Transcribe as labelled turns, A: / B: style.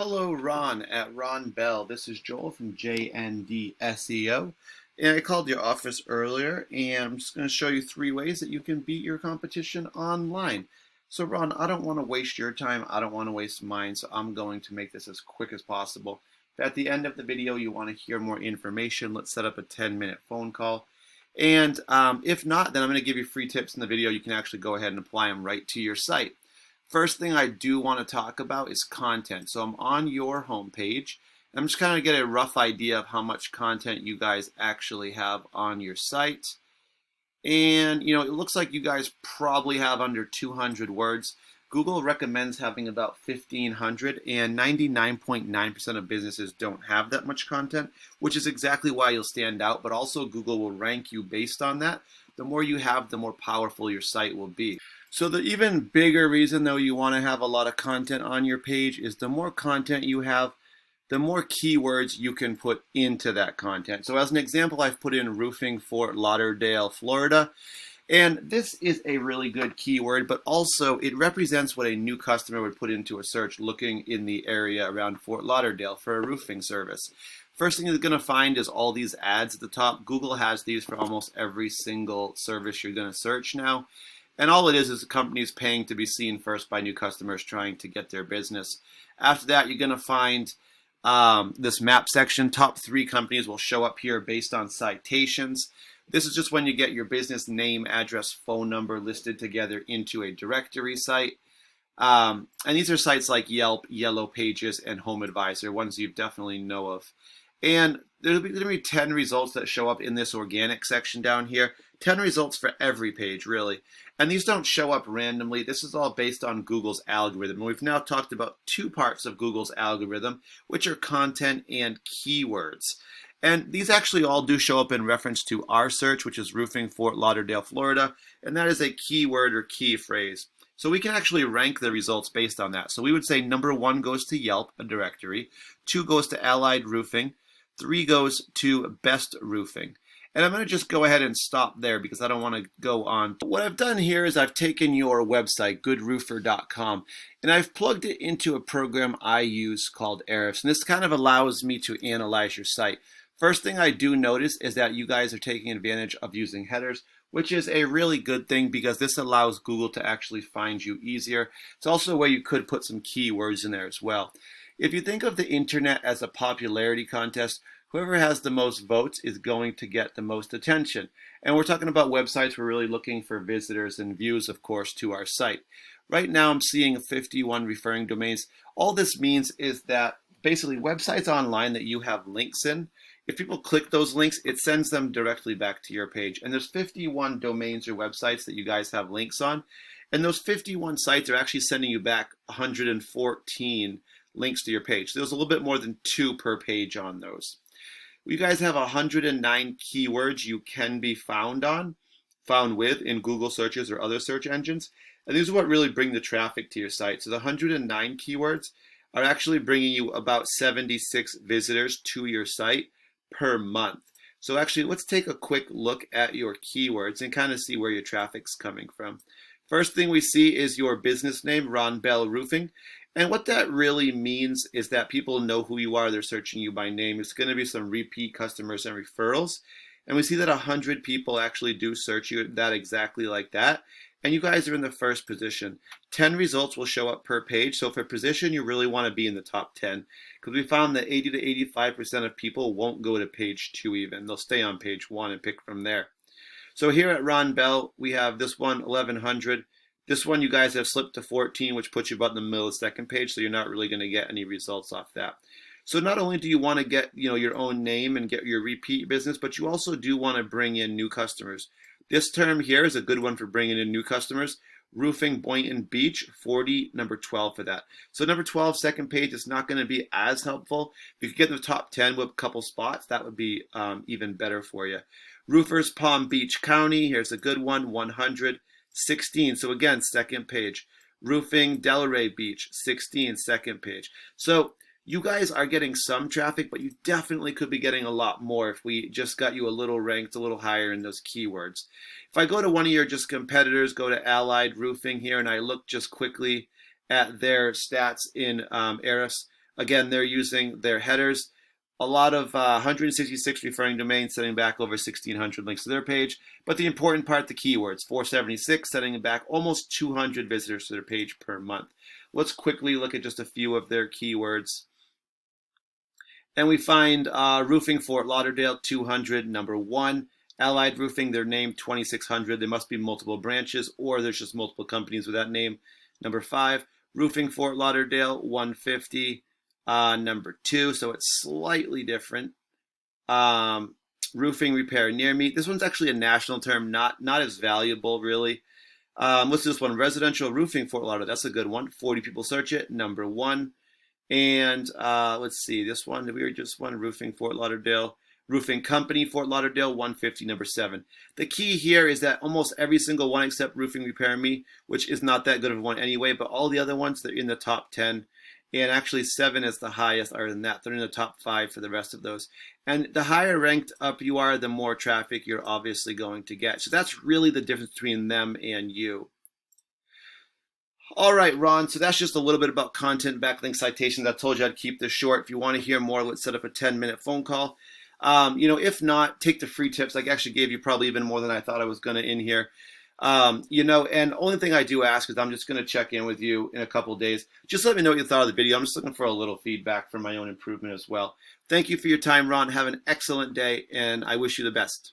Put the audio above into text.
A: Hello, Ron at Ron Bell. This is Joel from JND SEO. And I called your office earlier, and I'm just going to show you 3 ways that you can beat your competition online. So, Ron, I don't want to waste your time. I don't want to waste mine, so I'm going to make this as quick as possible. If at the end of the video you want to hear more information, let's set up a 10-minute phone call. And if not, then I'm going to give you free tips in the video. You can actually go ahead and apply them right to your site. First thing I do want to talk about is content. So I'm on your homepage. I'm just kind of get a rough idea of how much content you guys actually have on your site. And it looks like you guys probably have under 200 words. Google recommends having about 1,500, and 99.9% of businesses don't have that much content, which is exactly why you'll stand out, but also Google will rank you based on that. The more you have, the more powerful your site will be. So the even bigger reason, though, you want to have a lot of content on your page is the more content you have, the more keywords you can put into that content. So as an example, I've put in roofing Fort Lauderdale, Florida. And this is a really good keyword, but also it represents what a new customer would put into a search looking in the area around Fort Lauderdale for a roofing service. First thing you're going to find is all these ads at the top. Google has these for almost every single service you're going to search now. And all it is companies paying to be seen first by new customers trying to get their business. After that, you're going to find this map section. Top 3 companies will show up here based on citations. This is just when you get your business name, address, phone number listed together into a directory site. And these are sites like Yelp, Yellow Pages, and Home Advisor, ones you definitely know of. And there'll be 10 results that show up in this organic section down here. 10 results for every page, really. And these don't show up randomly. This is all based on Google's algorithm. And we've now talked about 2 parts of Google's algorithm, which are content and keywords. And these actually all do show up in reference to our search, which is roofing Fort Lauderdale, Florida. And that is a keyword or key phrase. So we can actually rank the results based on that. So we would say number 1 goes to Yelp, a directory. 2 goes to Allied Roofing. 3 goes to Best Roofing. And I'm going to just go ahead and stop there because I don't want to go on. What I've done here is I've taken your website, goodroofer.com, and I've plugged it into a program I use called Ahrefs. And this kind of allows me to analyze your site. First thing I do notice is that you guys are taking advantage of using headers, which is a really good thing because this allows Google to actually find you easier. It's also a way you could put some keywords in there as well. If you think of the internet as a popularity contest, whoever has the most votes is going to get the most attention. And we're talking about websites. We're really looking for visitors and views, of course, to our site. Right now, I'm seeing 51 referring domains. All this means is that basically websites online that you have links in, if people click those links, it sends them directly back to your page. And there's 51 domains or websites that you guys have links on. And those 51 sites are actually sending you back 114 links to your page. So there's a little bit more than 2 per page on those. You guys have 109 keywords you can be found with in Google searches or other search engines. And these are what really bring the traffic to your site. So the 109 keywords are actually bringing you about 76 visitors to your site per month. So actually, let's take a quick look at your keywords and kind of see where your traffic's coming from. First thing we see is your business name, Ron Bell Roofing. And what that really means is that people know who you are. They're searching you by name. It's going to be some repeat customers and referrals. And we see that 100 people actually do search you that exactly like that. And you guys are in the first position. 10 results will show up per page. So for position, you really want to be in the top 10. Because we found that 80 to 85% of people won't go to page 2 even. They'll stay on page 1 and pick from there. So here at Ron Bell, we have this one, 1100. This one you guys have slipped to 14, which puts you about in the middle of the second page, so you're not really going to get any results off that. So not only do you want to get your own name and get your repeat business, but you also do want to bring in new customers. This term here is a good one for bringing in new customers. Roofing Boynton Beach, 40, number 12 for that. So number 12, second page, is not going to be as helpful. If you could get in the top 10 with a couple spots, that would be even better for you. Roofers Palm Beach County, here's a good one, 100. 16, so again, second page. Roofing Delray Beach, 16, second page. So you guys are getting some traffic, but you definitely could be getting a lot more if we just got you a little ranked, a little higher in those keywords. If I go to one of your just competitors, go to Allied Roofing here, and I look just quickly at their stats in Ahrefs, Again, they're using their headers. A lot of 166 referring domains, sending back over 1,600 links to their page. But the important part, the keywords, 476, sending back almost 200 visitors to their page per month. Let's quickly look at just a few of their keywords. And we find roofing Fort Lauderdale 200, number 1. Allied Roofing, their name 2,600. There must be multiple branches, or there's just multiple companies with that name. Number 5. Roofing Fort Lauderdale 150, number 2. So it's slightly different. Roofing Repair Near Me. This one's actually a national term, not as valuable really. What's this one? Residential Roofing Fort Lauderdale. That's a good one. 40 people search it. Number 1. And let's see, this one, we were just one, Roofing Fort Lauderdale. Roofing Company Fort Lauderdale 150, number 7. The key here is that almost every single one except Roofing Repair Me, which is not that good of a one anyway, but all the other ones, they're in the top 10. And actually 7 is the highest. Other than that, they're in the top 5 for the rest of those. And the higher ranked up you are, the more traffic you're obviously going to get. So that's really the difference between them and you. All right, Ron, so that's just a little bit about content backlink citations. I told you I'd keep this short. If you want to hear more, let's set up a 10-minute phone call. If not, take the free tips. I actually gave you probably even more than I thought I was going to in here. And the only thing I do ask is I'm just going to check in with you in a couple of days. Just let me know what you thought of the video. I'm just looking for a little feedback for my own improvement as well. Thank you for your time, Ron. Have an excellent day, and I wish you the best.